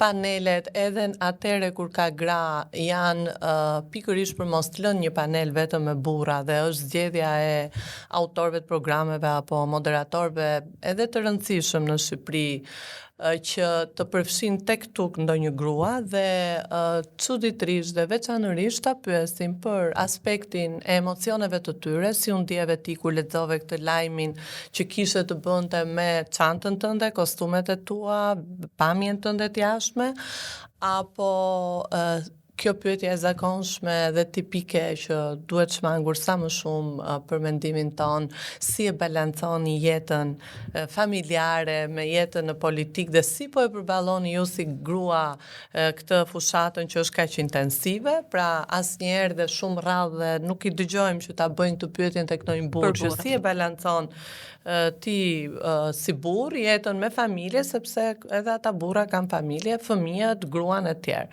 panelet edhe atëre kur ka gra janë pikërisht për mos të lënë një panel vetëm me burra dhe është zgjedhja e autorëve të programeve apo moderatorëve edhe të rëndësishëm në Shqipëri që të përfshin tek tuk ndonjë grua dhe çuditërisht dhe veçanërisht ta pyesin për aspektin e emocioneve të tyre, si u ndjeve ti kur lexove këtë lajmin që kishte të bënte me çantën tënde, kostumet e tua, pamjen tënde të jashtme, apo kjo pyetje e zakonshme dhe tipike që duhet shmangur sa më shumë për mendimin ton, si e balanconi jetën familjare me jetën në politikë dhe si po e përballoni ju si grua këtë fushatën që është kaq intensive, pra asnjëherë dhe shumë rrallë dhe nuk i dëgjojmë që ta bëjnë këtë pyetjen tek ndonjë burr, që si e balancon ti si burr jetën me familje, sepse edhe ata burra kanë familje, fëmijët, gruan e tjerë.